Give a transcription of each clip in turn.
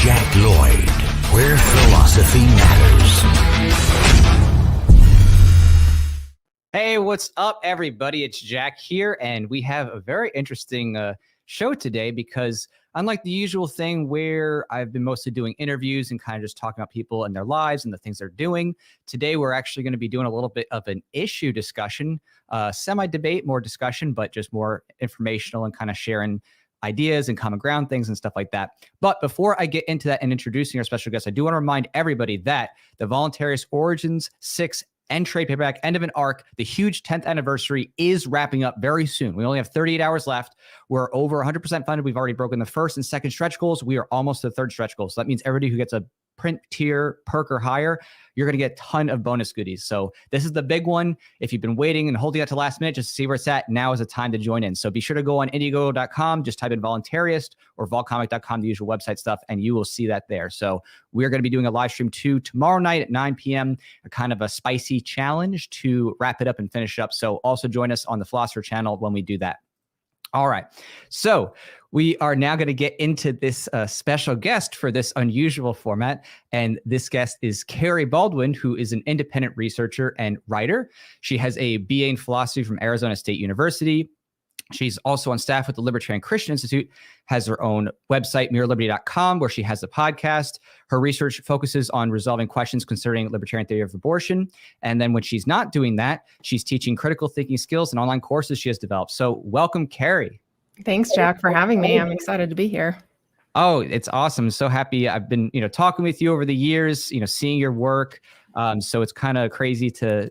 Jack Lloyd, where philosophy matters. Hey, what's up, everybody? It's Jack here, and we have a very interesting show today because unlike the usual thing where I've been mostly doing interviews and kind of just talking about people and their lives and the things they're doing, today we're actually going to be doing a little bit of an issue discussion, semi-debate, more discussion, but just more informational and kind of sharing ideas and common ground things and stuff like that. But before I get into that and introducing our special guest, I do want to remind everybody that the Voluntarious Origins 6 and trade paperback, End of an Arc, the huge 10th anniversary is wrapping up very soon. We only have 38 hours left. We're over 100% funded. We've already broken the first and second stretch goals. We are almost to the third stretch goal. So that means everybody who gets a print tier, perk, or higher, you're going to get a ton of bonus goodies. So this is the big one. If you've been waiting and holding out to last minute just to see where it's at, now is the time to join in. So be sure to go on Indiegogo.com, just type in voluntarist or volcomic.com, the usual website stuff, and you will see that there. So we're going to be doing a live stream too tomorrow night at 9 p.m., a kind of a spicy challenge to wrap it up and finish up. So also join us on the Philosopher channel when we do that. All right. So we are now going to get into this special guest for this unusual format. And this guest is Kerry Baldwin, who is an independent researcher and writer. She has a BA in philosophy from Arizona State University. She's also on staff with the Libertarian Christian Institute, has her own website, MereLiberty.com, where she has a podcast. Her research focuses on resolving questions concerning libertarian theory of abortion. And then when she's not doing that, she's teaching critical thinking skills and online courses she has developed. So welcome, Kerry. Thanks, Jack, for having me. I'm excited to be here. Oh, it's awesome. So happy. I've been, talking with you over the years, seeing your work. So it's kind of crazy to,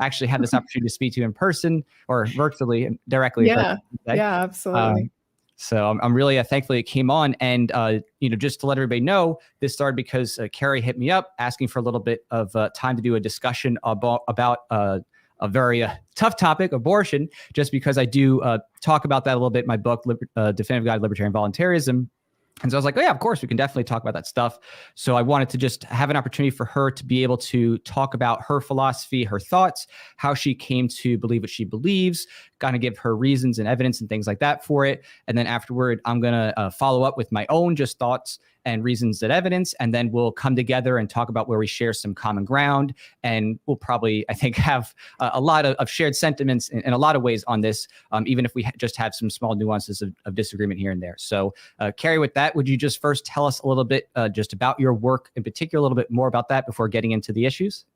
actually have this opportunity to speak to you in person or virtually and directly. Yeah, absolutely. So I'm really thankful it came on. And, just to let everybody know, this started because Kerry hit me up asking for a little bit of time to do a discussion about a very tough topic, abortion, just because I do talk about that a little bit in my book, Definitive Guide to Libertarian Voluntarism. And so I was like, oh, yeah, of course, we can definitely talk about that stuff. So I wanted to just have an opportunity for her to be able to talk about her philosophy, her thoughts, how she came to believe what she believes, kind of give her reasons and evidence and things like that for it. And then afterward, I'm going to follow up with my own just thoughts and reasons and evidence. And then we'll come together and talk about where we share some common ground. And we'll probably, I think, have a lot of shared sentiments in a lot of ways on this, even if we just have some small nuances of disagreement here and there. So Kerry, with that, would you just first tell us a little bit just about your work in particular, a little bit more about that before getting into the issues?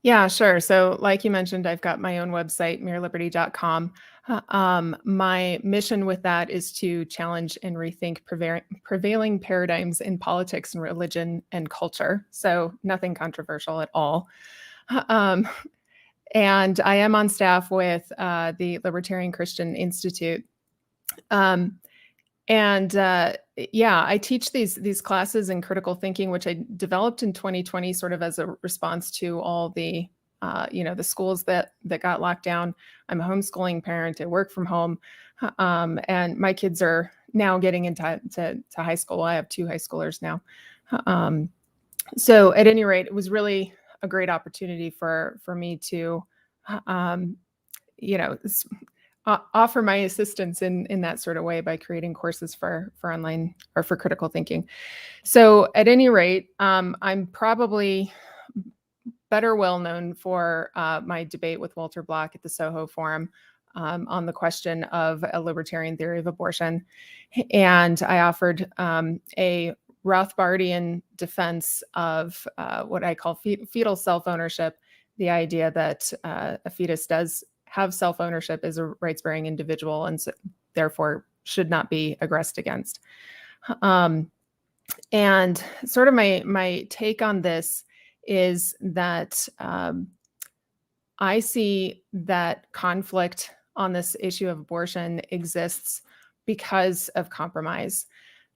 Yeah, sure. So like you mentioned, I've got my own website, MereLiberty.com. My mission with that is to challenge and rethink prevailing paradigms in politics and religion and culture. So nothing controversial at all. And I am on staff with the Libertarian Christian Institute. I teach these classes in critical thinking, which I developed in 2020, sort of as a response to all the, the schools that got locked down. I'm a homeschooling parent. I work from home, and my kids are now getting into high school. I have 2 high schoolers now. So at any rate, it was really a great opportunity for me to, offer my assistance in that sort of way by creating courses for online or for critical thinking. So at any rate, I'm probably better well known for my debate with Walter Block at the Soho Forum on the question of a libertarian theory of abortion. And I offered a Rothbardian defense of what I call fetal self-ownership, the idea that a fetus does have self-ownership as a rights-bearing individual and so therefore should not be aggressed against. And sort of my take on this is that I see that conflict on this issue of abortion exists because of compromise.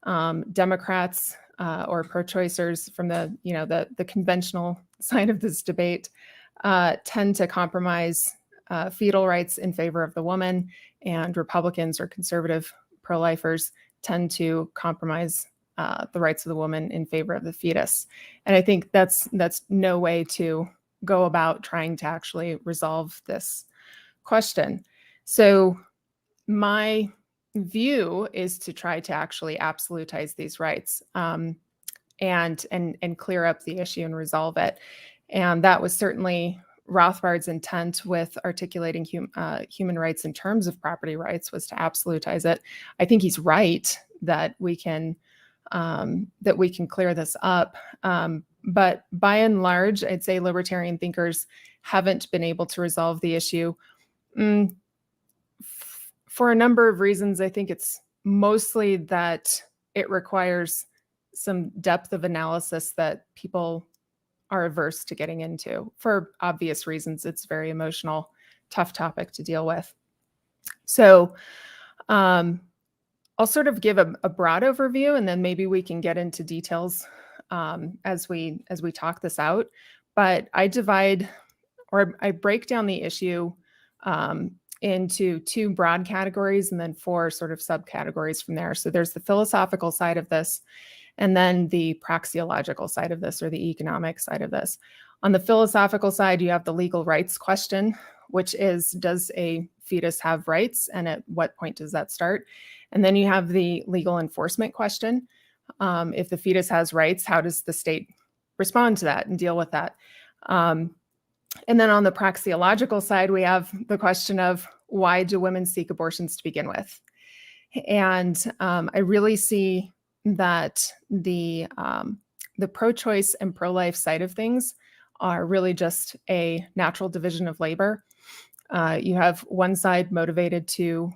Democrats or pro-choicers from the conventional side of this debate tend to compromise fetal rights in favor of the woman, and Republicans or conservative pro-lifers tend to compromise the rights of the woman in favor of the fetus. And I think that's no way to go about trying to actually resolve this question. So my view is to try to actually absolutize these rights. and clear up the issue and resolve it. And that was certainly Rothbard's intent with articulating human rights in terms of property rights, was to absolutize it. I think he's right that we can clear this up. But by and large, I'd say libertarian thinkers haven't been able to resolve the issue for a number of reasons. I think it's mostly that it requires some depth of analysis that people are averse to getting into for obvious reasons. It's a very emotional, tough topic to deal with. So I'll sort of give a broad overview, and then maybe we can get into details as we talk this out. But I break down the issue into 2 broad categories and then 4 sort of subcategories from there. So there's the philosophical side of this, and then the praxeological side of this, or the economic side of this. On the philosophical side, you have the legal rights question, which is, does a fetus have rights, and at what point does that start? And then you have the legal enforcement question. If the fetus has rights, how does the state respond to that and deal with that? And then on the praxeological side, we have the question of, why do women seek abortions to begin with? And I really see that the pro-choice and pro-life side of things are really just a natural division of labor. You have one side motivated to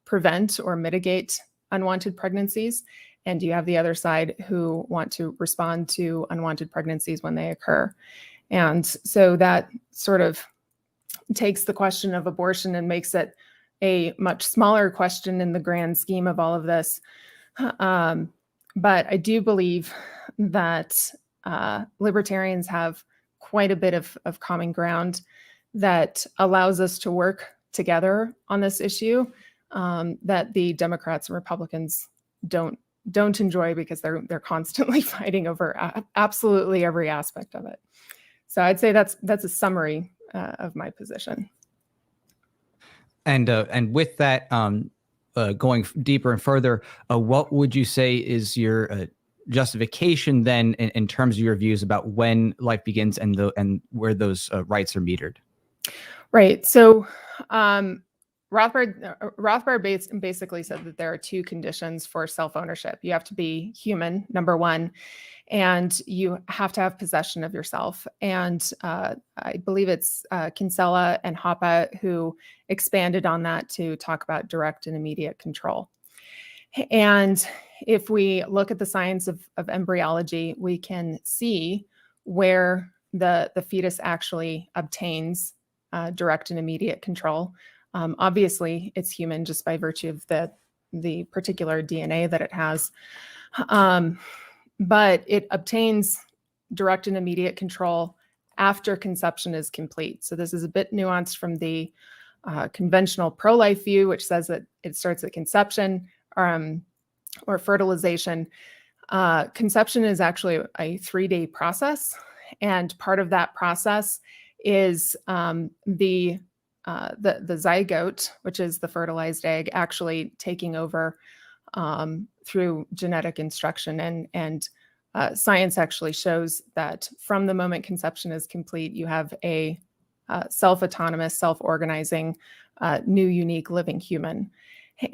prevent or mitigate unwanted pregnancies, and you have the other side who want to respond to unwanted pregnancies when they occur. And so that sort of takes the question of abortion and makes it a much smaller question in the grand scheme of all of this. But I do believe that libertarians have quite a bit of common ground that allows us to work together on this issue that the Democrats and Republicans don't enjoy, because they're constantly fighting over absolutely every aspect of it. So I'd say that's a summary of my position. And with that, going deeper and further, what would you say is your justification then in terms of your views about when life begins and where those rights are metered? Right. So Rothbard basically said that there are 2 conditions for self-ownership. You have to be human, number 1, and you have to have possession of yourself. And I believe it's Kinsella and Hoppe who expanded on that to talk about direct and immediate control. And if we look at the science of embryology, we can see where the fetus actually obtains direct and immediate control. Obviously, it's human just by virtue of the particular DNA that it has. But it obtains direct and immediate control after conception is complete. So this is a bit nuanced from the conventional pro-life view, which says that it starts at conception or fertilization. Conception is actually a 3-day process. And part of that process is the zygote, which is the fertilized egg, actually taking over through genetic instruction. And science actually shows that from the moment conception is complete, you have a self-autonomous, self-organizing, new, unique living human.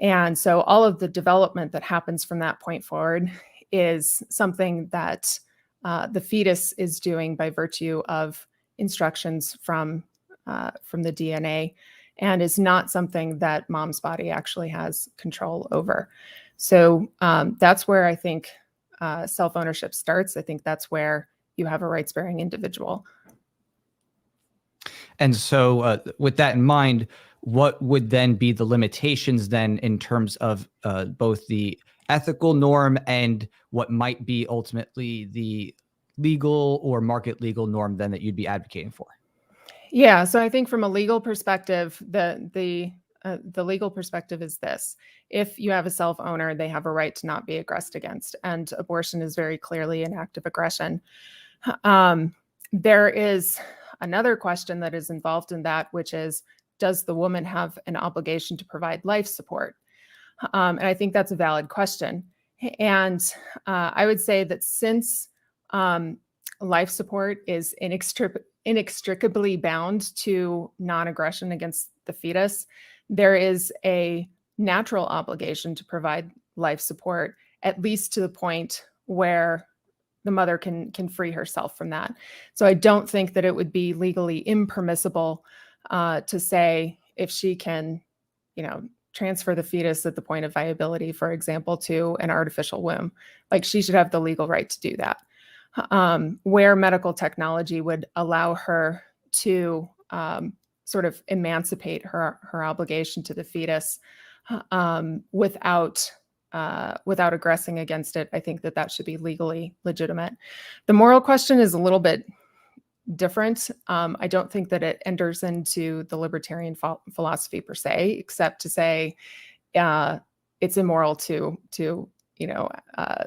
And so all of the development that happens from that point forward is something that the fetus is doing by virtue of instructions from the DNA, and is not something that mom's body actually has control over. So that's where I think self-ownership starts. I think that's where you have a rights-bearing individual. And so with that in mind, what would then be the limitations then in terms of both the ethical norm and what might be ultimately the legal or market legal norm then that you'd be advocating for? Yeah, so I think from a legal perspective, the legal perspective is this: if you have a self-owner, they have a right to not be aggressed against, and abortion is very clearly an act of aggression. There is another question that is involved in that, which is, does the woman have an obligation to provide life support? And I think that's a valid question. And I would say that since life support is inextricably bound to non-aggression against the fetus, there is a natural obligation to provide life support, at least to the point where the mother can free herself from that. So I don't think that it would be legally impermissible to say if she can, transfer the fetus at the point of viability, for example, to an artificial womb. Like, she should have the legal right to do that. Where medical technology would allow her to sort of emancipate her obligation to the fetus without aggressing against it, I think that should be legally legitimate. The moral question is a little bit different. I don't think that it enters into the libertarian philosophy per se, except to say it's immoral to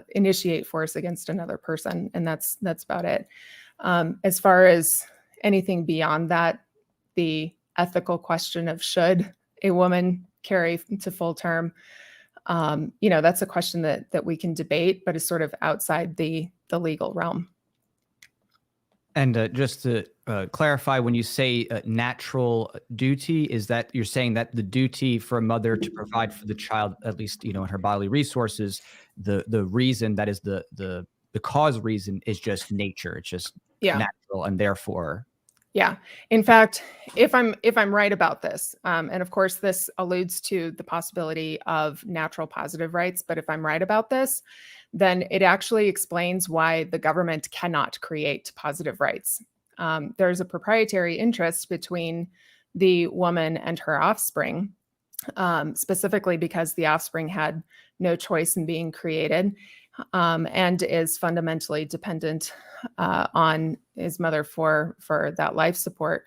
initiate force against another person, and that's about it. As far as anything beyond that, the ethical question of should a woman carry to full term, that's a question that we can debate, but is sort of outside the legal realm. And just to clarify, when you say natural duty, is that you're saying that the duty for a mother to provide for the child, at least, in her bodily resources, the reason that is the cause reason is just nature. It's just natural, and therefore. Yeah. In fact, if I'm right about this, and of course this alludes to the possibility of natural positive rights, but if I'm right about this, then it actually explains why the government cannot create positive rights. There's a proprietary interest between the woman and her offspring, specifically because the offspring had no choice in being created, and is fundamentally dependent on his mother for that life support.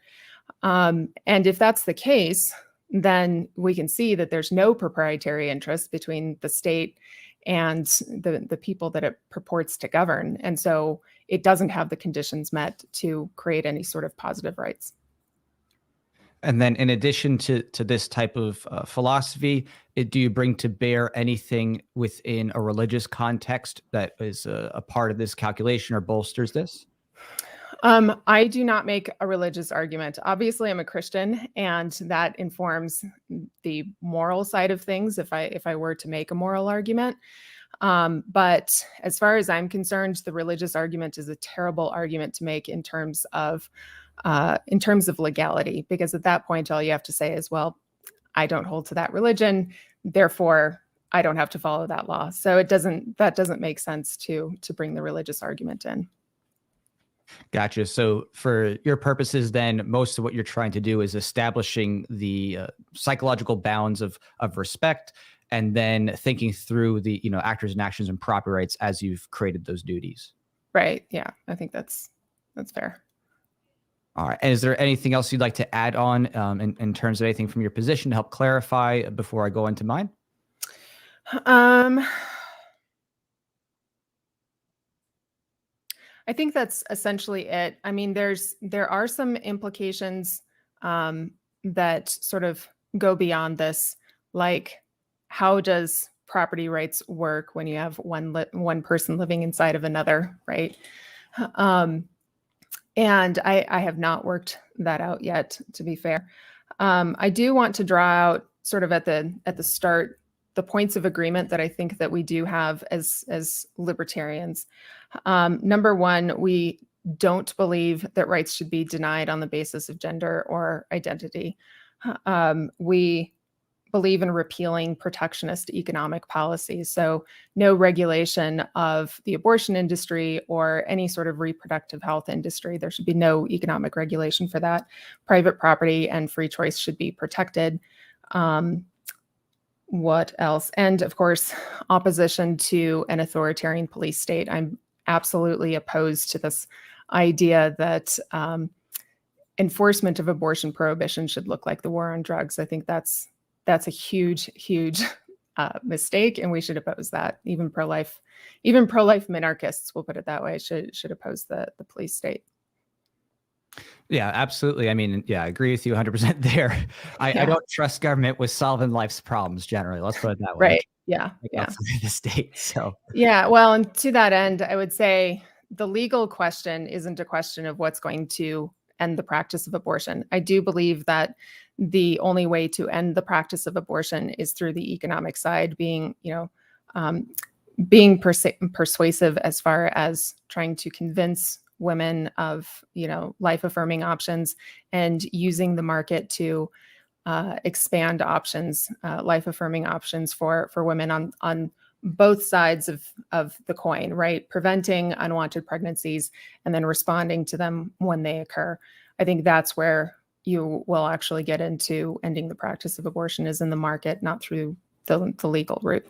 And if that's the case, then we can see that there's no proprietary interest between the state and the people that it purports to govern. And so it doesn't have the conditions met to create any sort of positive rights. And then in addition to this type of philosophy, do you bring to bear anything within a religious context that is a part of this calculation or bolsters this? I do not make a religious argument. Obviously, I'm a Christian, and that informs the moral side of things if I were to make a moral argument. But as far as I'm concerned, the religious argument is a terrible argument to make in terms of legality, because at that point, all you have to say is, well, I don't hold to that religion, therefore I don't have to follow that law. So that doesn't make sense to bring the religious argument in. Gotcha. So for your purposes, then, most of what you're trying to do is establishing the psychological bounds of respect, and then thinking through the actors and actions and property rights as you've created those duties. Right. Yeah, I think that's fair. All right. And is there anything else you'd like to add on in terms of anything from your position to help clarify before I go into mine? I think that's essentially it. I mean, there are some implications that sort of go beyond this, like how does property rights work when you have one person living inside of another, right? And I have not worked that out yet, to be fair. I do want to draw out sort of at the start the points of agreement that I think that we do have as libertarians. Number one, we don't believe that rights should be denied on the basis of gender or identity. We believe in repealing protectionist economic policies. So no regulation of the abortion industry or any sort of reproductive health industry. There should be no economic regulation for that. Private property and free choice should be protected. What else? And of course, opposition to an authoritarian police state. I'm absolutely opposed to this idea that enforcement of abortion prohibition should look like the war on drugs. I think that's a huge mistake, and we should oppose that. Even pro-life minarchists, we'll put it that way, should oppose the police state. Yeah, absolutely. I mean, yeah, I agree with you 100% there. I don't trust government with solving life's problems generally. Let's put it that way. Right. Yeah. Up for the state. So Yeah. Well, and to that end, I would say the legal question isn't a question of what's going to end the practice of abortion. I do believe that the only way to end the practice of abortion is through the economic side, being, being persuasive as far as trying to convince women of, life affirming options and using the market to expand options, life affirming options for women on both sides of the coin, right? Preventing unwanted pregnancies and then responding to them when they occur. I think that's where you will actually get into ending the practice of abortion, is in the market, not through the legal route.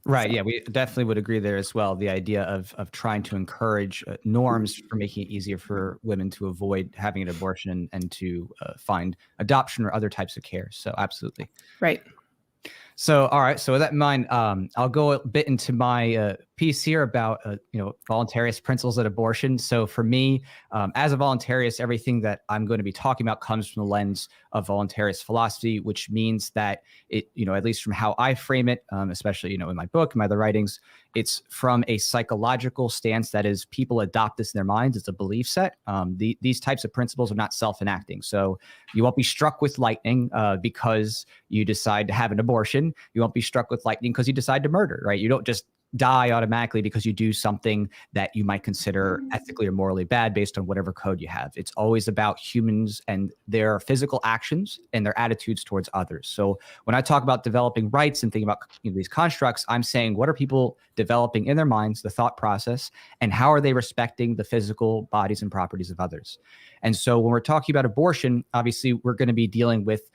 Right. Yeah, we definitely would agree there as well. The idea of trying to encourage norms for making it easier for women to avoid having an abortion and to find adoption or other types of care. So absolutely. Right. So, all right. So with that in mind, I'll go a bit into my piece here about, voluntarist principles at abortion. So for me, as a voluntarist, everything that I'm going to be talking about comes from the lens of voluntarist philosophy, which means that it, at least from how I frame it, especially, in my book, in my other writings, it's from a psychological stance. That is, people adopt this in their minds. It's a belief set. These types of principles are not self-enacting. So you won't be struck with lightning because you decide to have an abortion. You won't be struck with lightning because you decide to murder, right? You don't just die automatically because you do something that you might consider ethically or morally bad based on whatever code you have. It's always about humans and their physical actions and their attitudes towards others. So when I talk about developing rights and thinking about these constructs, I'm saying, what are people developing in their minds, the thought process, and how are they respecting the physical bodies and properties of others? And so when we're talking about abortion, obviously we're going to be dealing with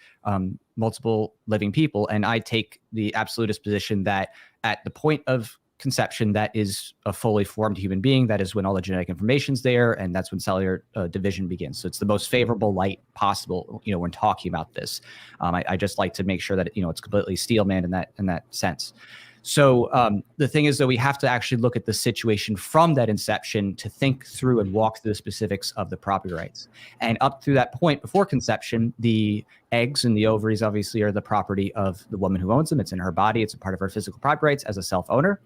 multiple living people. And I take the absolutist position that at the point of conception, that is a fully formed human being. That is when all the genetic information's there, and that's when cellular division begins. So it's the most favorable light possible, when talking about this. I just like to make sure that it's completely steel-manned in that sense. So the thing is, though, we have to actually look at the situation from that inception to think through and walk through the specifics of the property rights. And up through that point before conception, the eggs and the ovaries obviously are the property of the woman who owns them. It's in her body. It's a part of her physical property rights as a self-owner.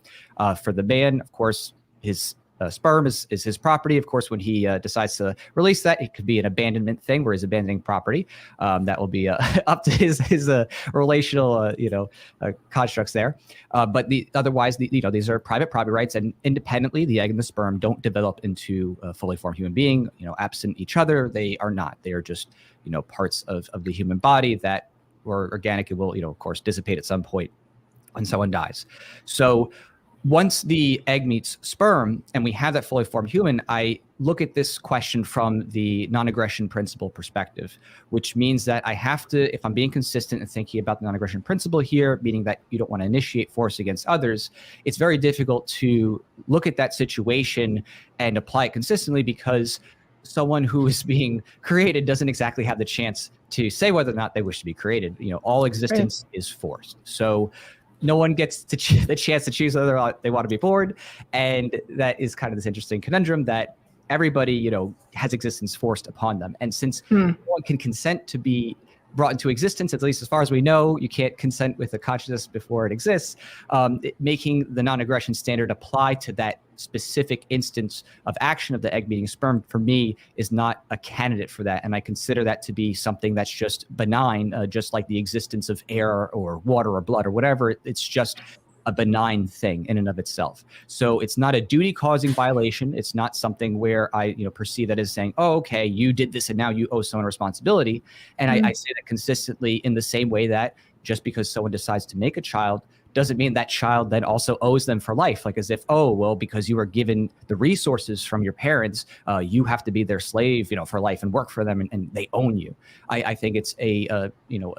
For the man, of course, his sperm is his property. Of course, when he decides to release that, it could be an abandonment thing where he's abandoning property. That will be up to his relational constructs there. But otherwise, these are private property rights, and independently, the egg and the sperm don't develop into a fully formed human being. Absent each other, they are not. They are just parts of the human body that were organic and will of course dissipate at some point when someone dies. So once the egg meets sperm and we have that fully formed human, I look at this question from the non-aggression principle perspective, which means that I have to, if I'm being consistent and thinking about the non-aggression principle here, meaning that you don't want to initiate force against others, it's very difficult to look at that situation and apply it consistently because someone who is being created doesn't exactly have the chance to say whether or not they wish to be created. All existence is forced. So no one gets the chance to choose whether or not they want to be born. And that is kind of this interesting conundrum that everybody, has existence forced upon them. And since no one can consent to be brought into existence, at least as far as we know, you can't consent with a consciousness before it exists, making the non-aggression standard apply to that specific instance of action of the egg meeting sperm, for me, is not a candidate for that. And I consider that to be something that's just benign, just like the existence of air or water or blood or whatever. It's just a benign thing in and of itself. So it's not a duty-causing violation. It's not something where I, perceive that as saying, oh, okay, you did this and now you owe someone responsibility. And I say that consistently in the same way that just because someone decides to make a child doesn't mean that child then also owes them for life. Like as if, oh, well, because you were given the resources from your parents, you have to be their slave, for life and work for them and they own you. I think it's a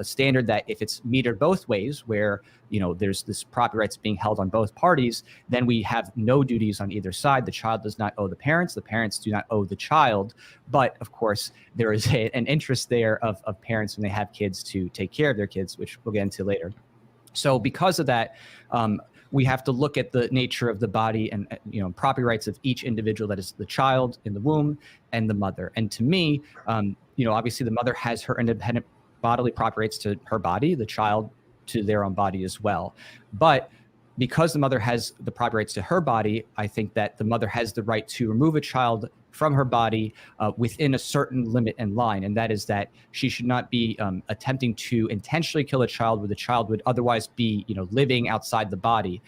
standard that if it's metered both ways where, there's this property rights being held on both parties, then we have no duties on either side. The child does not owe the parents do not owe the child. But of course, there is an interest there of parents when they have kids to take care of their kids, which we'll get into later. So because of that, we have to look at the nature of the body and, property rights of each individual, that is the child in the womb and the mother. And to me, obviously the mother has her independent bodily property rights to her body, the child to their own body as well. But because the mother has the property rights to her body, I think that the mother has the right to remove a child from her body within a certain limit and line. And that is that she should not be attempting to intentionally kill a child where the child would otherwise be, living outside the body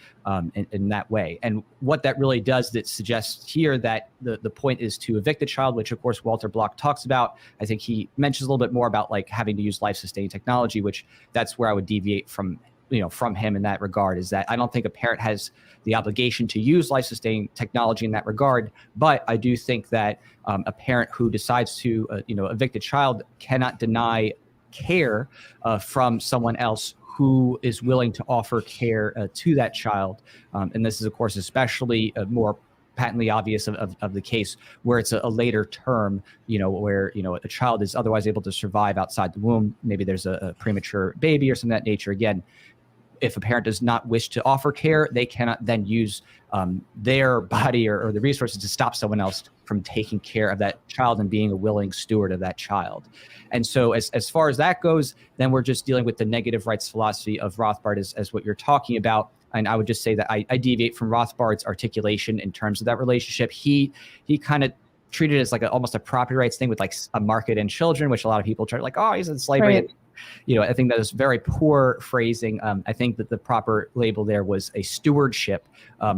in that way. And what that really does, that suggests here that the point is to evict the child, which of course Walter Block talks about. I think he mentions a little bit more about like having to use life-sustaining technology, which that's where I would deviate from him in that regard, is that I don't think a parent has the obligation to use life-sustaining technology in that regard. But I do think that a parent who decides to, evict a child cannot deny care from someone else who is willing to offer care to that child. And this is, of course, especially more patently obvious of the case where it's a later term, where, a child is otherwise able to survive outside the womb. Maybe there's a premature baby or something of that nature. Again, if a parent does not wish to offer care, they cannot then use their body or the resources to stop someone else from taking care of that child and being a willing steward of that child. And so as far as that goes, then we're just dealing with the negative rights philosophy of Rothbard as what you're talking about. And I would just say that I deviate from Rothbard's articulation in terms of that relationship. He kind of treated it as like almost a property rights thing with like a market and children, which a lot of people try to like, oh, he's in slavery. Right. I think that is very poor phrasing. I think that the proper label there was a stewardship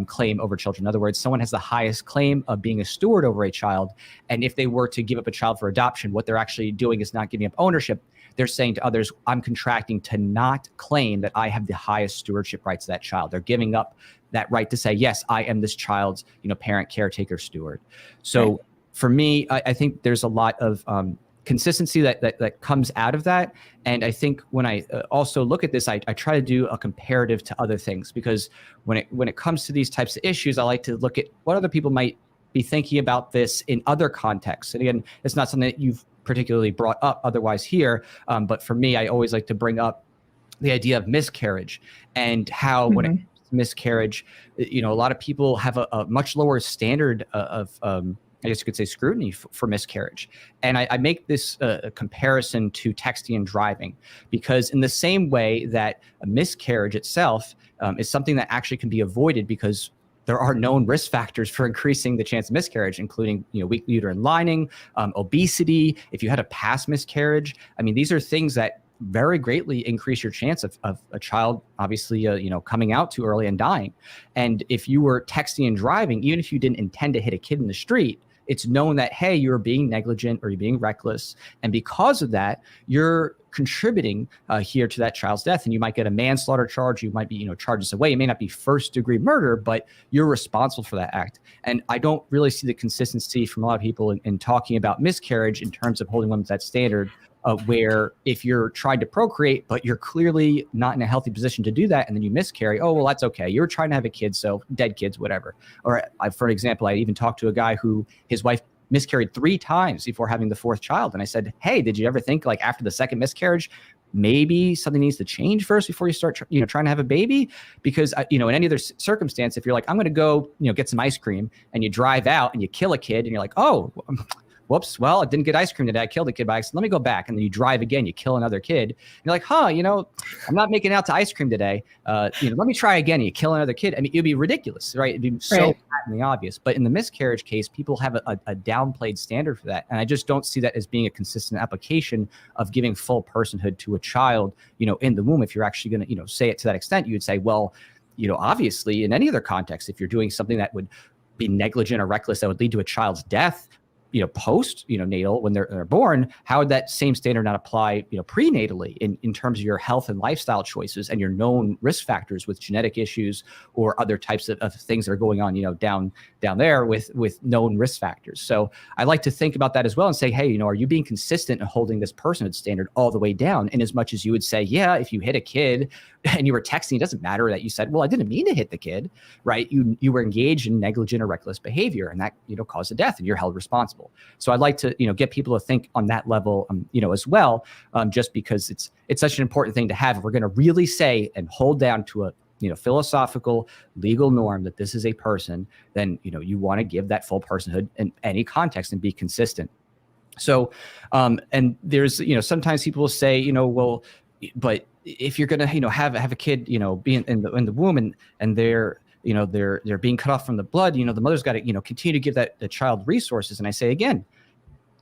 claim over children. In other words, someone has the highest claim of being a steward over a child. And if they were to give up a child for adoption, what they're actually doing is not giving up ownership. They're saying to others, I'm contracting to not claim that I have the highest stewardship rights to that child. They're giving up that right to say, yes, I am this child's, parent, caretaker, steward. So right. For me, I think there's a lot of consistency that comes out of that. And I think when I also look at this, I try to do a comparative to other things, because when it comes to these types of issues, I like to look at what other people might be thinking about this in other contexts. And again, it's not something that you've particularly brought up otherwise here. But for me, I always like to bring up the idea of miscarriage and how when it comes to miscarriage, a lot of people have a much lower standard of I guess you could say scrutiny for miscarriage. And I make this comparison to texting and driving, because in the same way that a miscarriage itself is something that actually can be avoided, because there are known risk factors for increasing the chance of miscarriage, including, weak uterine lining, obesity. If you had a past miscarriage, these are things that very greatly increase your chance of a child, obviously, coming out too early and dying. And if you were texting and driving, even if you didn't intend to hit a kid in the street, it's known that, hey, you're being negligent or you're being reckless. And because of that, you're contributing here to that child's death. And you might get a manslaughter charge. You might be, charged this away. It may not be first degree murder, but you're responsible for that act. And I don't really see the consistency from a lot of people in talking about miscarriage in terms of holding women to that standard, where if you're trying to procreate, but you're clearly not in a healthy position to do that, and then you miscarry, oh, well, that's okay. You're trying to have a kid, so dead kids, whatever. Or for example, I even talked to a guy who his wife miscarried 3 times before having the 4th child. And I said, hey, did you ever think like after the second miscarriage, maybe something needs to change first before you start, trying to have a baby? Because, in any other circumstance, if you're like, I'm going to go, get some ice cream, and you drive out and you kill a kid and you're like, oh, whoops, well, I didn't get ice cream today. I killed a kid by accident. Let me go back. And then you drive again, you kill another kid. And you're like, I'm not making it out to ice cream today. Let me try again. And you kill another kid. It'd be ridiculous, right? It'd be so patently obvious. But in the miscarriage case, people have a downplayed standard for that. And I just don't see that as being a consistent application of giving full personhood to a child, in the womb. If you're actually going to, say it to that extent, you would say, well, obviously in any other context, if you're doing something that would be negligent or reckless, that would lead to a child's death, post, natal, when they're born, how would that same standard not apply, prenatally in terms of your health and lifestyle choices and your known risk factors with genetic issues or other types of things that are going on, down there with known risk factors. So I like to think about that as well and say, hey, are you being consistent in holding this personhood standard all the way down? In as much as you would say, yeah, if you hit a kid and you were texting, it doesn't matter that you said, well, I didn't mean to hit the kid, right? You were engaged in negligent or reckless behavior, and that, caused a death, and you're held responsible. So I'd like to, get people to think on that level, as well, just because it's such an important thing to have. If we're going to really say and hold down to philosophical legal norm that this is a person, then you want to give that full personhood in any context and be consistent. So, and there's sometimes people will say well, but if you're gonna have a kid be in the womb and they're they're being cut off from the blood, the mother's got to continue to give the child resources. And I say again,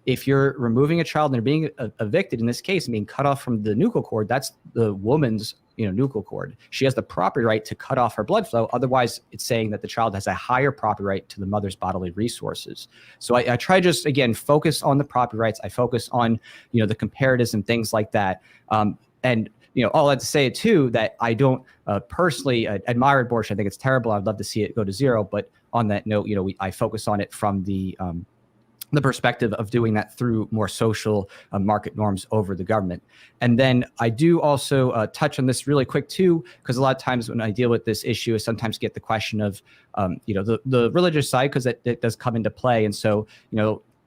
if you're removing a child and they're being evicted in this case and being cut off from the nuchal cord, that's the woman's nuchal cord. She has the property right to cut off her blood flow. Otherwise, it's saying that the child has a higher property right to the mother's bodily resources. So I try just, again, focus on the property rights. I focus on the comparatives and things like that. And all that to say too, that I don't personally admire abortion. I think it's terrible. I'd love to see it go to zero. But on that note, I focus on it from the perspective of doing that through more social market norms over the government. And then I do also touch on this really quick too, because a lot of times when I deal with this issue, I sometimes get the question of, the religious side, because it does come into play. And so,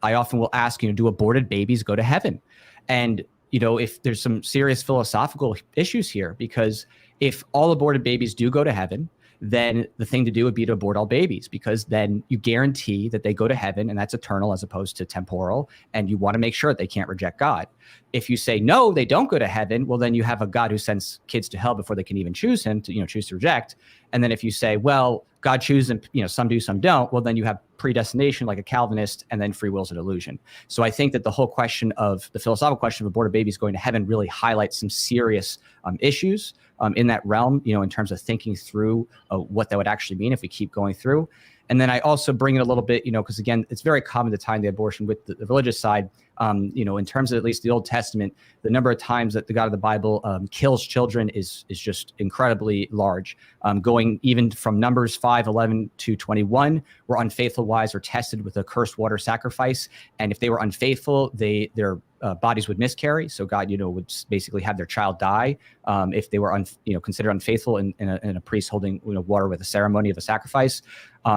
I often will ask, do aborted babies go to heaven? And, if there's some serious philosophical issues here, because if all aborted babies do go to heaven, then the thing to do would be to abort all babies, because then you guarantee that they go to heaven, and that's eternal as opposed to temporal. And you want to make sure that they can't reject God. If you say, no, they don't go to heaven, well, then you have a God who sends kids to hell before they can even choose him to, choose to reject. And then if you say, well, God chooses them, some do, some don't, well, then you have predestination like a Calvinist, and then free will is an illusion. So I think that the whole question of the philosophical question of aborted babies going to heaven really highlights some serious issues in that realm, in terms of thinking through what that would actually mean if we keep going through. And then I also bring it a little bit, because again, it's very common to tie the abortion with the religious side. In terms of at least the Old Testament, the number of times that the God of the Bible kills children is just incredibly large. Going even from Numbers 5:11 to 21, where unfaithful wives are tested with a cursed water sacrifice, and if they were unfaithful, their bodies would miscarry. So God, would basically have their child die if they were considered unfaithful in a priest holding water with a ceremony of a sacrifice.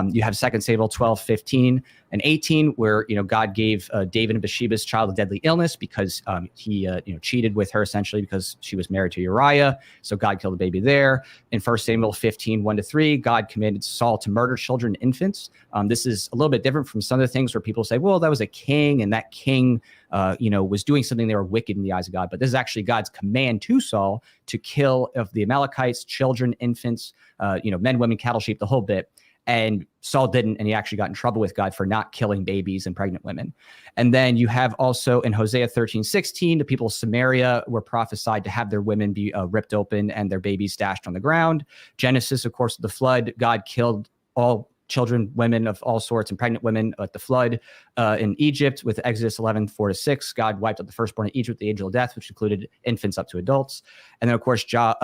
You have 2 Samuel 12:15 and 18, where God gave David and Bathsheba's child a deadly illness because he cheated with her, essentially because she was married to Uriah. So God killed the baby there. In 1 Samuel 15:1-3, God commanded Saul to murder children and infants. This is a little bit different from some of the things where people say, well, that was a king, and that king was doing something they were wicked in the eyes of God. But this is actually God's command to Saul to kill of the Amalekites, children, infants, men, women, cattle, sheep, the whole bit. And Saul didn't, and he actually got in trouble with God for not killing babies and pregnant women. And then you have also in Hosea 13:16, the people of Samaria were prophesied to have their women be ripped open and their babies dashed on the ground. Genesis, of course, the flood, God killed all children, women of all sorts, and pregnant women at the flood. In Egypt, with Exodus 11:4-6, God wiped out the firstborn in Egypt, the angel of death, which included infants up to adults. And then, of course, Job,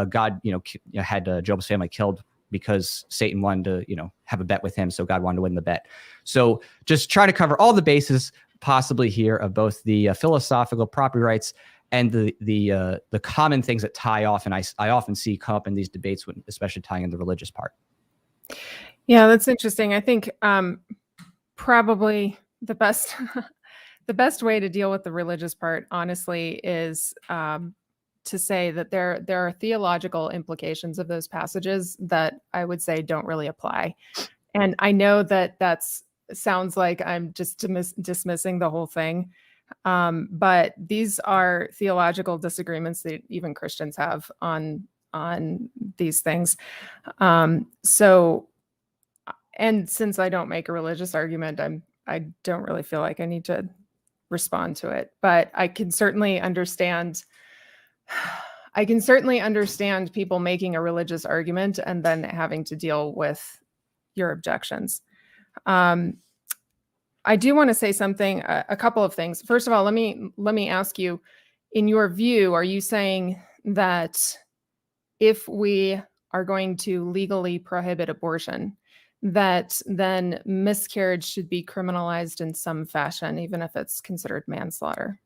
God, had Job's family killed because Satan wanted to, have a bet with him. So God wanted to win the bet. So just try to cover all the bases possibly here of both the philosophical property rights and the common things that tie off. And I often see come up in these debates, when, especially tying in the religious part. Yeah, that's interesting. I think probably the best the best way to deal with the religious part, honestly, is to say that there are theological implications of those passages that I would say don't really apply. And I know that sounds like I'm just dismissing the whole thing. But these are theological disagreements that even Christians have on these things. So, and since I don't make a religious argument, I don't really feel like I need to respond to it, but I can certainly understand people making a religious argument and then having to deal with your objections. I do want to say something, a couple of things. First of all, let me ask you, in your view, are you saying that if we are going to legally prohibit abortion, that then miscarriage should be criminalized in some fashion, even if it's considered manslaughter?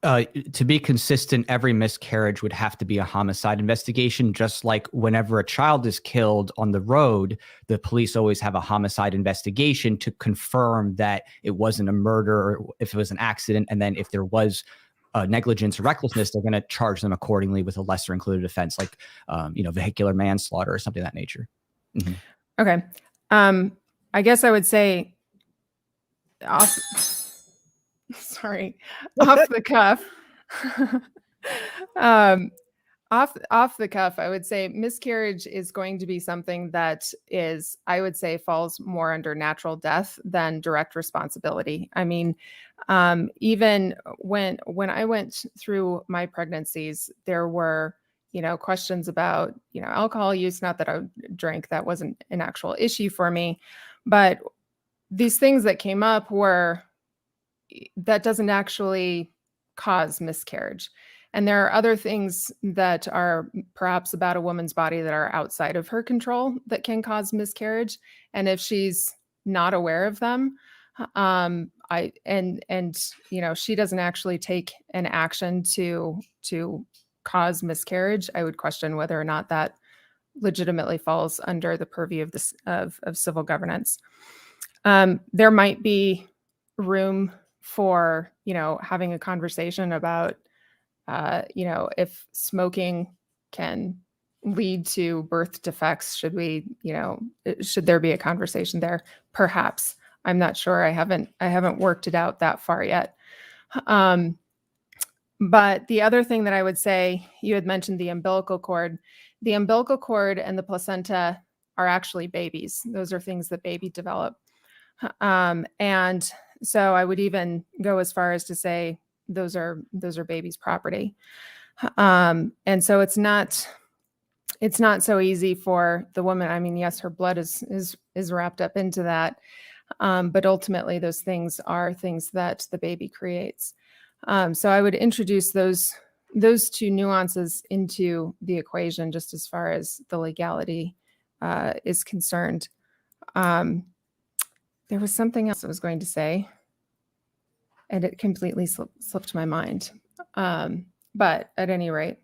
To be consistent, every miscarriage would have to be a homicide investigation, just like whenever a child is killed on the road, the police always have a homicide investigation to confirm that it wasn't a murder or if it was an accident. And then if there was negligence or recklessness, they're going to charge them accordingly with a lesser included offense, like vehicular manslaughter or something of that nature. Mm-hmm. Okay. I guess I would say off the cuff. Off the cuff, I would say miscarriage is going to be something that is, I would say, falls more under natural death than direct responsibility. I mean, even when I went through my pregnancies, there were, questions about, alcohol use. Not that I drank, that wasn't an actual issue for me, but these things that came up were, that doesn't actually cause miscarriage. And there are other things that are perhaps about a woman's body that are outside of her control that can cause miscarriage. And if she's not aware of them, she doesn't actually take an action to cause miscarriage, I would question whether or not that legitimately falls under the purview of this of civil governance. There might be room for, having a conversation about, if smoking can lead to birth defects, should there be a conversation there? Perhaps. I'm not sure. I haven't worked it out that far yet. But the other thing that I would say, you had mentioned the umbilical cord. The umbilical cord and the placenta are actually babies. Those are things that baby develop. And so I would even go as far as to say those are babies' property. And so it's not so easy for the woman. I mean, yes, her blood is wrapped up into that. But ultimately those things are things that the baby creates. So I would introduce those two nuances into the equation, just as far as the legality is concerned. There was something else I was going to say, and it completely slipped my mind. But at any rate.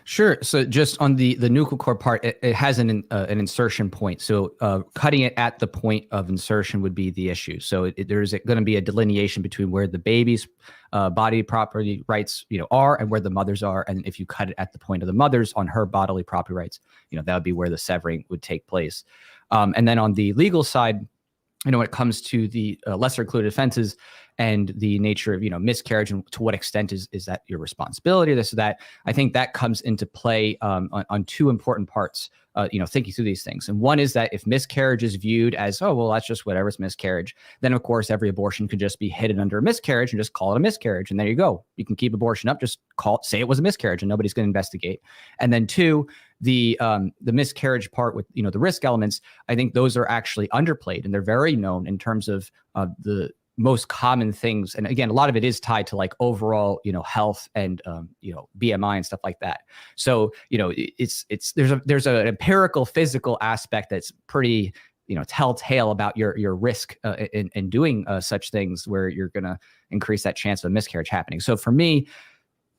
Sure. So just on the nuchal cord part, it has an insertion point. So cutting it at the point of insertion would be the issue. So there's going to be a delineation between where the baby's body property rights, are, and where the mother's are. And if you cut it at the point of the mother's on her bodily property rights, that would be where the severing would take place. And then on the legal side, when it comes to the lesser included offenses and the nature of, miscarriage and to what extent is that your responsibility, this or that, I think that comes into play on two important parts, thinking through these things. And one is that if miscarriage is viewed as, oh, well, that's just whatever, it's miscarriage, then of course every abortion could just be hidden under a miscarriage and just call it a miscarriage. And there you go. You can keep abortion up, just say it was a miscarriage and nobody's going to investigate. And then two, the miscarriage part with, the risk elements, I think those are actually underplayed, and they're very known in terms of the most common things. And again, a lot of it is tied to like overall, health and, BMI and stuff like that. So, there's an empirical physical aspect that's pretty, telltale about your risk in doing such things where you're going to increase that chance of a miscarriage happening. So for me,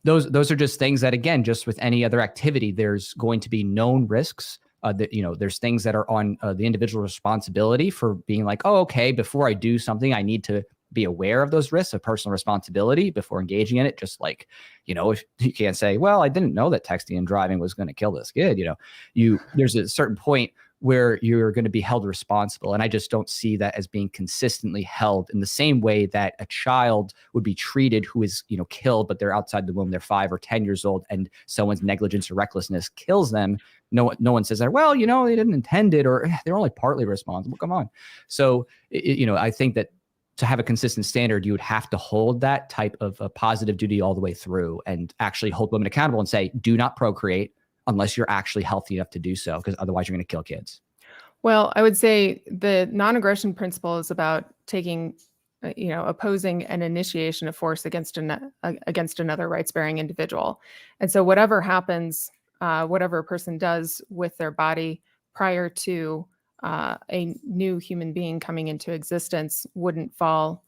those are just things that, again, just with any other activity, there's going to be known risks. There's things that are on the individual responsibility for being like, oh, okay, before I do something, I need to be aware of those risks of personal responsibility before engaging in it. Just like, if you can't say, well, I didn't know that texting and driving was going to kill this kid. There's a certain point where you're going to be held responsible. And I just don't see that as being consistently held in the same way that a child would be treated who is, killed, but they're outside the womb, they're 5 or 10 years old, and someone's negligence or recklessness kills them. No one says that, well, they didn't intend it, or they're only partly responsible. Come on. So, I think that to have a consistent standard, you would have to hold that type of a positive duty all the way through and actually hold women accountable and say, do not procreate unless you're actually healthy enough to do so, because otherwise you're going to kill kids. Well, I would say the non-aggression principle is about taking, opposing an initiation of force against another rights-bearing individual. And so whatever happens, whatever a person does with their body prior to a new human being coming into existence wouldn't fall,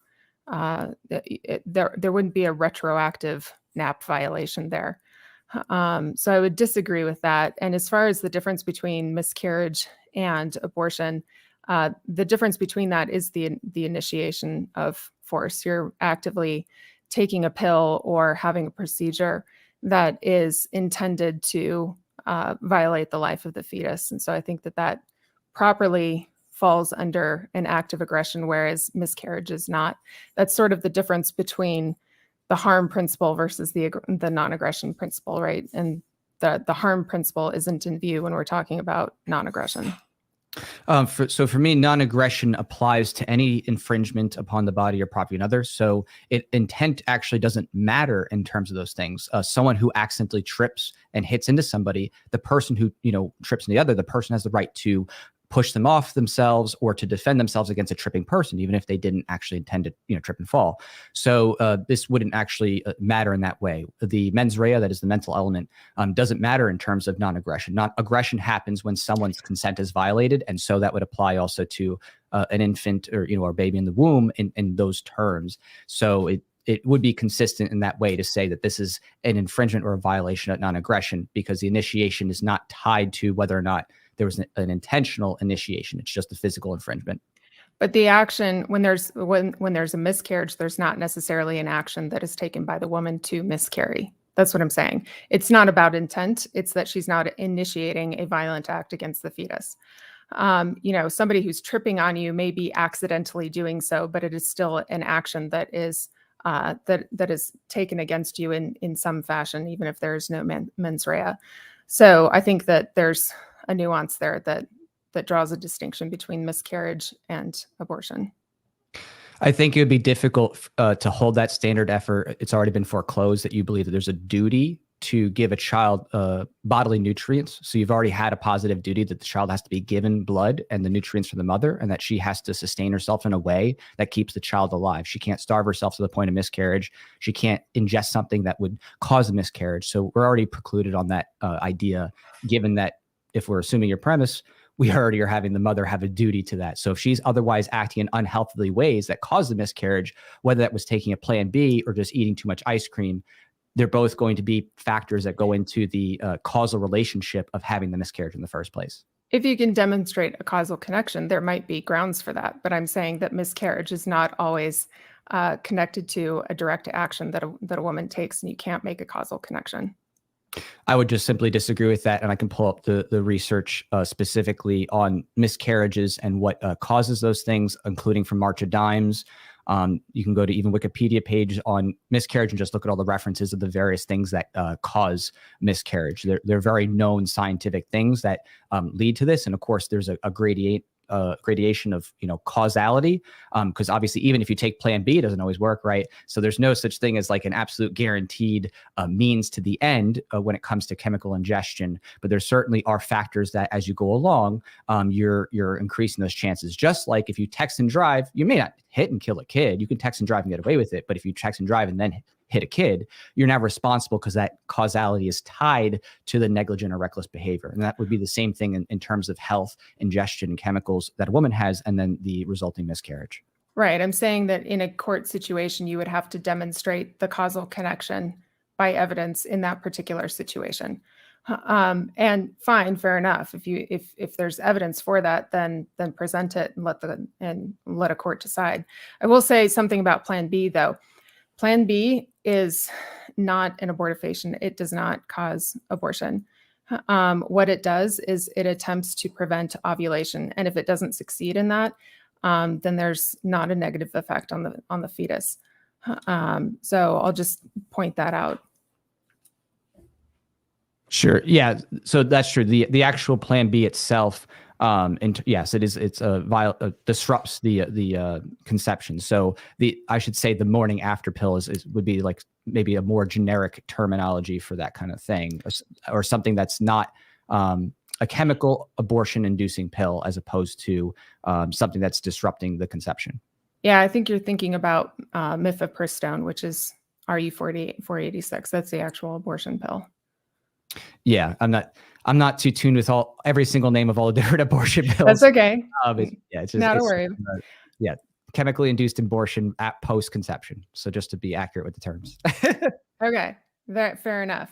there wouldn't be a retroactive NAP violation there. So I would disagree with that. And as far as the difference between miscarriage and abortion, the difference between that is the initiation of force. You're actively taking a pill or having a procedure that is intended to violate the life of the fetus. And so I think that that properly falls under an act of aggression, whereas miscarriage is not. That's sort of the difference between the harm principle versus the non-aggression principle, right? And the harm principle isn't in view when we're talking about non-aggression. So for me, non-aggression applies to any infringement upon the body or property of another. So intent actually doesn't matter in terms of those things. Someone who accidentally trips and hits into somebody, the person who trips into the other, the person has the right to push them off themselves or to defend themselves against a tripping person, even if they didn't actually intend to trip and fall. So this wouldn't actually matter in that way. The mens rea, that is the mental element, doesn't matter in terms of non-aggression. Non-aggression happens when someone's consent is violated, and so that would apply also to an infant or or baby in the womb in those terms. So it would be consistent in that way to say that this is an infringement or a violation of non-aggression, because the initiation is not tied to whether or not there was an intentional initiation. It's just a physical infringement. But the action, when there's a miscarriage, there's not necessarily an action that is taken by the woman to miscarry. That's what I'm saying. It's not about intent. It's that she's not initiating a violent act against the fetus. Somebody who's tripping on you may be accidentally doing so, but it is still an action that is that is taken against you in some fashion, even if there is no mens rea. So I think that there's a nuance there that draws a distinction between miscarriage and abortion. I think it would be difficult to hold that standard effort. It's already been foreclosed that you believe that there's a duty to give a child bodily nutrients. So you've already had a positive duty that the child has to be given blood and the nutrients from the mother, and that she has to sustain herself in a way that keeps the child alive. She can't starve herself to the point of miscarriage. She can't ingest something that would cause a miscarriage. So we're already precluded on that idea, given that if we're assuming your premise, we already are having the mother have a duty to that. So if she's otherwise acting in unhealthy ways that cause the miscarriage, whether that was taking a Plan B or just eating too much ice cream, they're both going to be factors that go into the causal relationship of having the miscarriage in the first place. If you can demonstrate a causal connection, there might be grounds for that. But I'm saying that miscarriage is not always connected to a direct action that a woman takes, and you can't make a causal connection. I would just simply disagree with that, and I can pull up the research specifically on miscarriages and what causes those things, including from March of Dimes. You can go to even Wikipedia page on miscarriage and just look at all the references of the various things that cause miscarriage. They're very known scientific things that lead to this, and of course, there's a gradation of causality, because obviously even if you take Plan B, it doesn't always work, right? So there's no such thing as like an absolute guaranteed means to the end when it comes to chemical ingestion, but there certainly are factors that as you go along, you're increasing those chances. Just like if you text and drive, you may not hit and kill a kid. You can text and drive and get away with it, but if you text and drive and then hit a kid, you're now responsible because that causality is tied to the negligent or reckless behavior. And that would be the same thing in terms of health, ingestion, chemicals that a woman has, and then the resulting miscarriage. Right. I'm saying that in a court situation, you would have to demonstrate the causal connection by evidence in that particular situation. And fine, fair enough. If there's evidence for that, then present it and let a court decide. I will say something about Plan B, though. Plan B is not an abortifacient. It does not cause abortion. What it does is it attempts to prevent ovulation. And if it doesn't succeed in that, then there's not a negative effect on the fetus. So I'll just point that out. Sure. Yeah. So that's true. The actual Plan B itself, yes, it is. It's disrupts the conception. So I should say the morning after pill would be like maybe a more generic terminology for that kind of thing, or something that's not a chemical abortion inducing pill, as opposed to something that's disrupting the conception. Yeah, I think you're thinking about mifepristone, which is RU486. That's the actual abortion pill. Yeah, I'm not too tuned with every single name of all the different abortion pills. That's okay. It's just not a worry. Chemically induced abortion at post-conception. So just to be accurate with the terms. Okay, fair enough.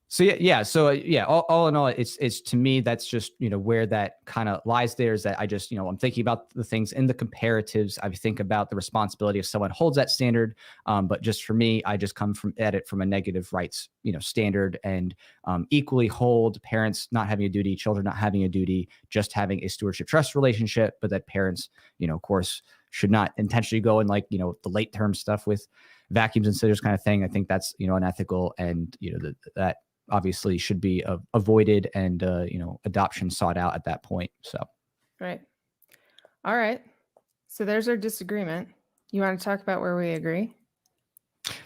So yeah. So yeah, all in all, it's to me, that's just, where that kind of lies there, is that I just, I'm thinking about the things in the comparatives. I think about the responsibility if someone holds that standard. But just for me, I just come at it from a negative rights, standard, and equally hold parents not having a duty, children not having a duty, just having a stewardship trust relationship, but that parents, of course, should not intentionally go in, like, the late term stuff with vacuums and scissors kind of thing. I think that's, unethical, and, that obviously should be avoided, and, adoption sought out at that point. So. Right. All right. So there's our disagreement. You want to talk about where we agree?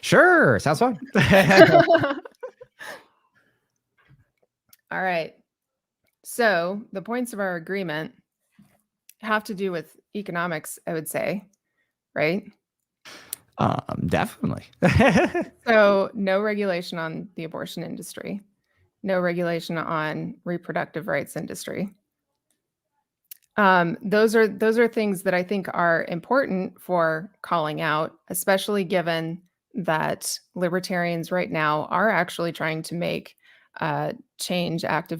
Sure. Sounds fun. All right. So the points of our agreement have to do with economics, I would say, right? Definitely. So no regulation on the abortion industry, no regulation on reproductive rights industry. Those are things that I think are important for calling out, especially given that libertarians right now are actually trying to make active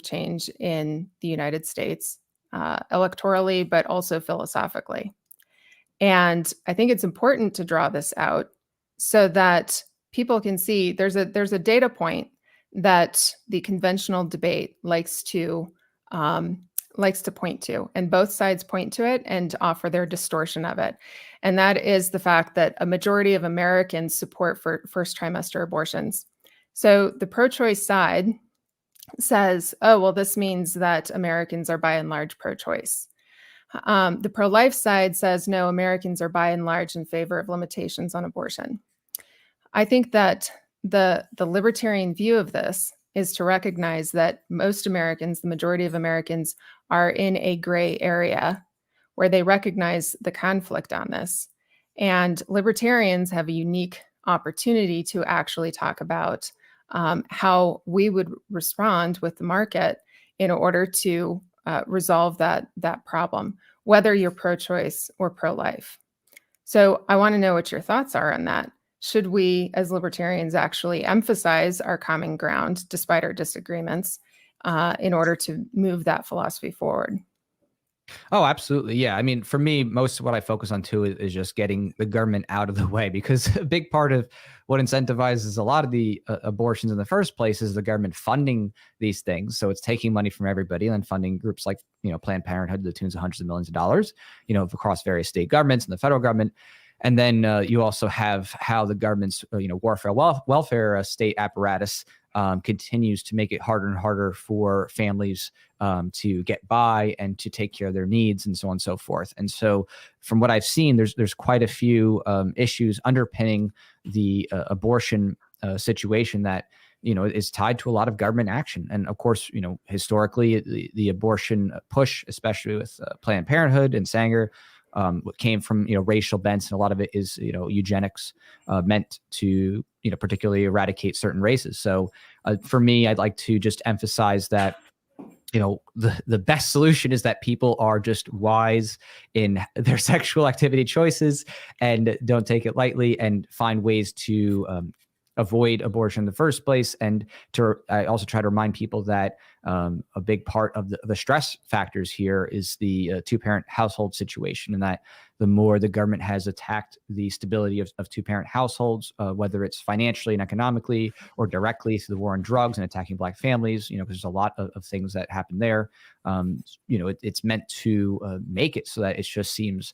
change in the United States, electorally, but also philosophically. And I think it's important to draw this out so that people can see there's a data point that the conventional debate likes to point to, and both sides point to it and offer their distortion of it. And that is the fact that a majority of Americans support for first trimester abortions. So the pro-choice side says, oh, well, this means that Americans are by and large pro-choice. The pro-life side says, no, Americans are by and large in favor of limitations on abortion. I think that the libertarian view of this is to recognize that most Americans, the majority of Americans, are in a gray area where they recognize the conflict on this. And libertarians have a unique opportunity to actually talk about how we would respond with the market in order to resolve that problem, whether you're pro-choice or pro-life. So I want to know what your thoughts are on that. Should we, as libertarians, actually emphasize our common ground despite our disagreements in order to move that philosophy forward? Oh, absolutely. Yeah. I mean, for me, most of what I focus on too is just getting the government out of the way, because a big part of what incentivizes a lot of the abortions in the first place is the government funding these things. So it's taking money from everybody and then funding groups like, Planned Parenthood to the tunes of hundreds of millions of dollars, across various state governments and the federal government. And then you also have how the government's, welfare state apparatus continues to make it harder and harder for families to get by and to take care of their needs, and so on and so forth. And so from what I've seen, there's quite a few issues underpinning the abortion situation that, is tied to a lot of government action. And of course, historically, the abortion push, especially with Planned Parenthood and Sanger, what came from, racial bents, and a lot of it is, eugenics meant to, particularly eradicate certain races. So for me, I'd like to just emphasize that, the best solution is that people are just wise in their sexual activity choices and don't take it lightly, and find ways to avoid abortion in the first place. And I also try to remind people that a big part of the stress factors here is the two-parent household situation, and that the more the government has attacked the stability of two-parent households, whether it's financially and economically or directly through the war on drugs and attacking Black families, because there's a lot of things that happen there. It's meant to make it so that it just seems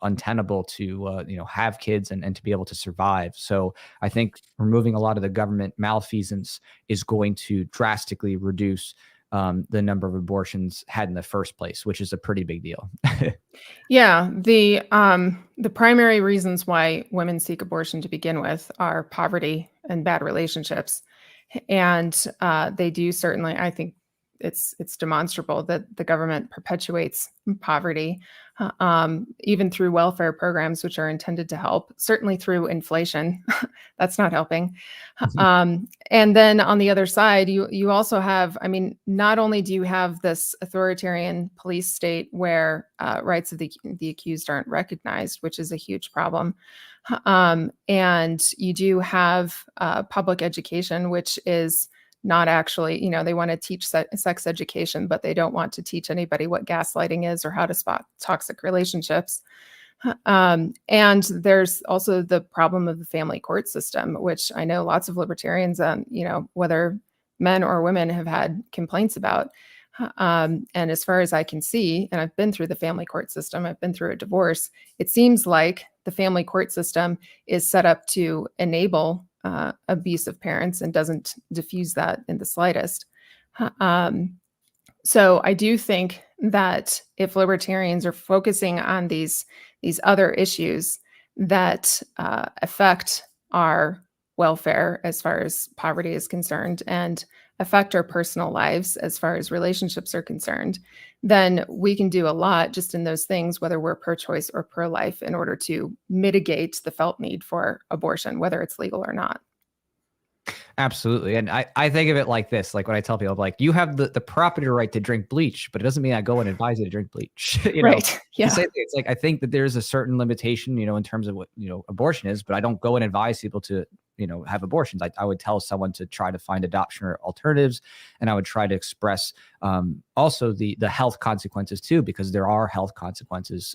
untenable to have kids and to be able to survive. So I think removing a lot of the government malfeasance is going to drastically reduce the number of abortions had in the first place, which is a pretty big deal. Yeah, the primary reasons why women seek abortion to begin with are poverty and bad relationships, and they do certainly. I think it's demonstrable that the government perpetuates poverty, even through welfare programs, which are intended to help. Certainly through inflation, that's not helping. And then on the other side, you also have. I mean, not only do you have this authoritarian police state where rights of the accused aren't recognized, which is a huge problem, and you do have public education, which is not actually, they want to teach sex education, but they don't want to teach anybody what gaslighting is or how to spot toxic relationships. And there's also the problem of the family court system, which I know lots of libertarians, whether men or women, have had complaints about. And as far as I can see, and I've been through the family court system, I've been through a divorce, it seems like the family court system is set up to enable abusive parents and doesn't diffuse that in the slightest. So I do think that if libertarians are focusing on these other issues that affect our welfare as far as poverty is concerned and affect our personal lives as far as relationships are concerned, then we can do a lot just in those things, whether we're pro-choice or pro-life, in order to mitigate the felt need for abortion, whether it's legal or not. Absolutely. And I think of it like this, like when I tell people, like, you have the property right to drink bleach, but it doesn't mean I go and advise you to drink bleach. Right. Yeah. It's like, I think that there's a certain limitation, in terms of what, abortion is, but I don't go and advise people to, have abortions. I would tell someone to try to find adoption or alternatives. And I would try to express also the health consequences too, because there are health consequences,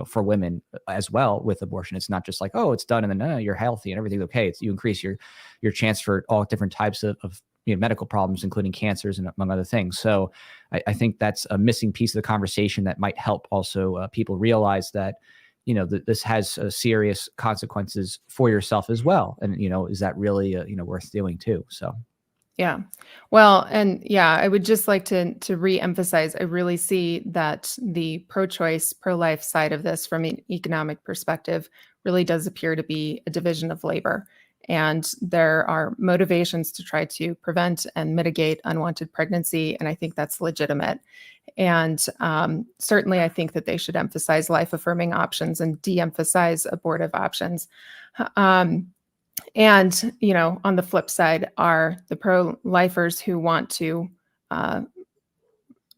for women as well with abortion. It's not just like, oh, it's done and then you're healthy and everything's okay. You increase your chance for all different types of medical problems, including cancers and among other things. So I think that's a missing piece of the conversation that might help also people realize that, this has serious consequences for yourself as well. And, is that really, worth doing too? So. Yeah. Well, and yeah, I would just like to reemphasize, I really see that the pro-choice, pro-life side of this from an economic perspective really does appear to be a division of labor. And there are motivations to try to prevent and mitigate unwanted pregnancy. And I think that's legitimate. And certainly I think that they should emphasize life-affirming options and de-emphasize abortive options. And, on the flip side are the pro-lifers who want to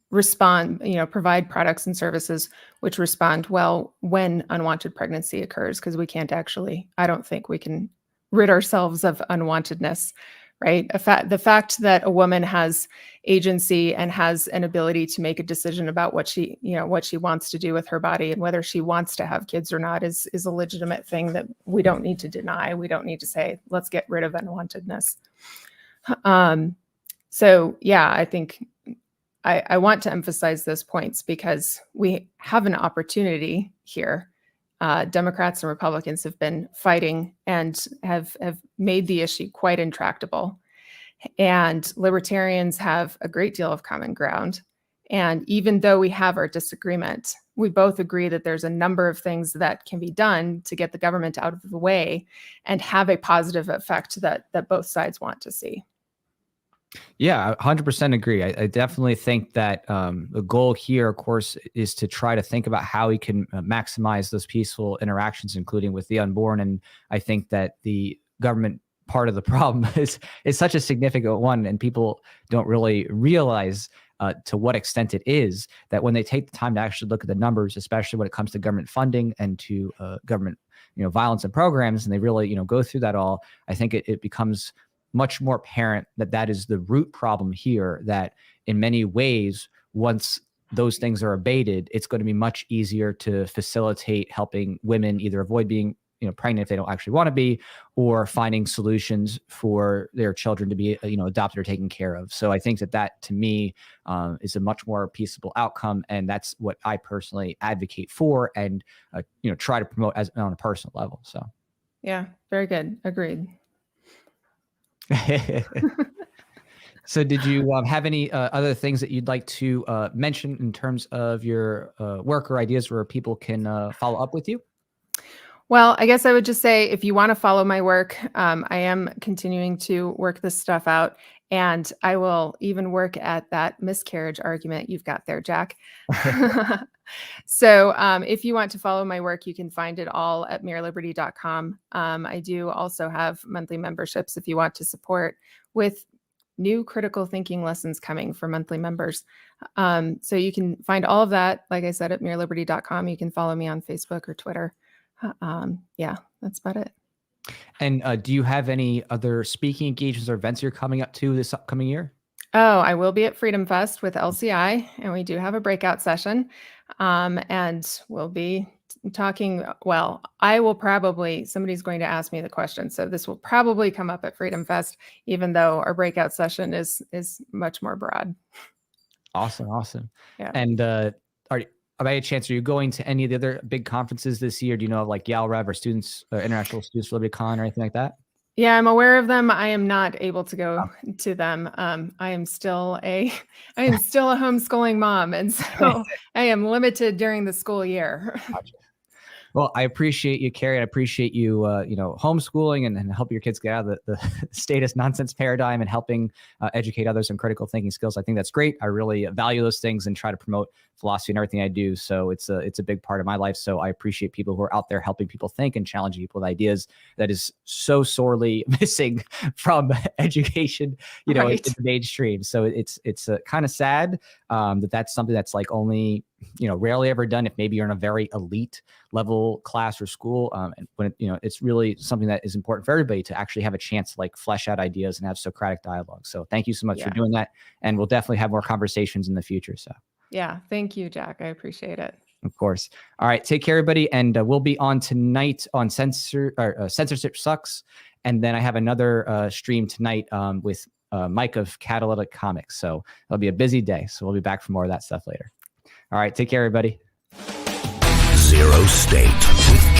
respond, provide products and services which respond well when unwanted pregnancy occurs, because we can't actually, I don't think we can rid ourselves of unwantedness, right? The fact that a woman has agency and has an ability to make a decision about what she wants to do with her body and whether she wants to have kids or not is a legitimate thing that we don't need to deny. We don't need to say, let's get rid of unwantedness. So yeah, I think I want to emphasize those points because we have an opportunity here. Democrats and Republicans have been fighting and have made the issue quite intractable. And libertarians have a great deal of common ground. And even though we have our disagreement, we both agree that there's a number of things that can be done to get the government out of the way and have a positive effect that both sides want to see. Yeah, 100% agree. I definitely think that the goal here, of course, is to try to think about how we can maximize those peaceful interactions, including with the unborn. And I think that the government part of the problem is such a significant one, and people don't really realize to what extent it is, that when they take the time to actually look at the numbers, especially when it comes to government funding and to government violence and programs, and they really go through that all, I think it becomes much more apparent that is the root problem here, that in many ways, once those things are abated, it's going to be much easier to facilitate helping women either avoid being pregnant if they don't actually want to be, or finding solutions for their children to be adopted or taken care of. So I think that to me is a much more peaceable outcome, and that's what I personally advocate for and try to promote as on a personal level. So yeah, very good. Agreed. So did you have any other things that you'd like to mention in terms of your work or ideas where people can follow up with you? Well, I guess I would just say, if you want to follow my work, I am continuing to work this stuff out, and I will even work at that miscarriage argument you've got there, Jack. So if you want to follow my work, you can find it all at MereLiberty.com. I do also have monthly memberships if you want to support, with new critical thinking lessons coming for monthly members. So you can find all of that, like I said, at MereLiberty.com. You can follow me on Facebook or Twitter. Yeah, that's about it. And do you have any other speaking engagements or events you're coming up to this upcoming year? Oh, I will be at Freedom Fest with LCI, and we do have a breakout session. And we'll be talking. Well, somebody's going to ask me the question. So this will probably come up at Freedom Fest, even though our breakout session is much more broad. Awesome. Yeah. And by a chance, are you going to any of the other big conferences this year? Do you know of like YALREV or International Students for Liberty Con or anything like that? Yeah, I'm aware of them. I am not able to go to them. I am still a homeschooling mom, and so I am limited during the school year. Gotcha. Well, I appreciate you, Kerry. I appreciate you, homeschooling and helping your kids get out of the status nonsense paradigm and helping educate others on critical thinking skills. I think that's great. I really value those things and try to promote philosophy in everything I do. So it's a big part of my life. So I appreciate people who are out there helping people think and challenging people with ideas that is so sorely missing from education, Right. in the mainstream. So it's kind of sad that's something that's like only, rarely ever done if maybe you're in a very elite level class or school. And when it's really something that is important for everybody to actually have a chance to like flesh out ideas and have Socratic dialogue. So thank you so much for doing that. And we'll definitely have more conversations in the future. So yeah, thank you, Jack. I appreciate it. Of course. All right. Take care, everybody. And we'll be on tonight on Censorship Sucks. And then I have another stream tonight with Mike of Catalytic Comics. So it'll be a busy day. So we'll be back for more of that stuff later. All right. Take care, everybody. ZeroState.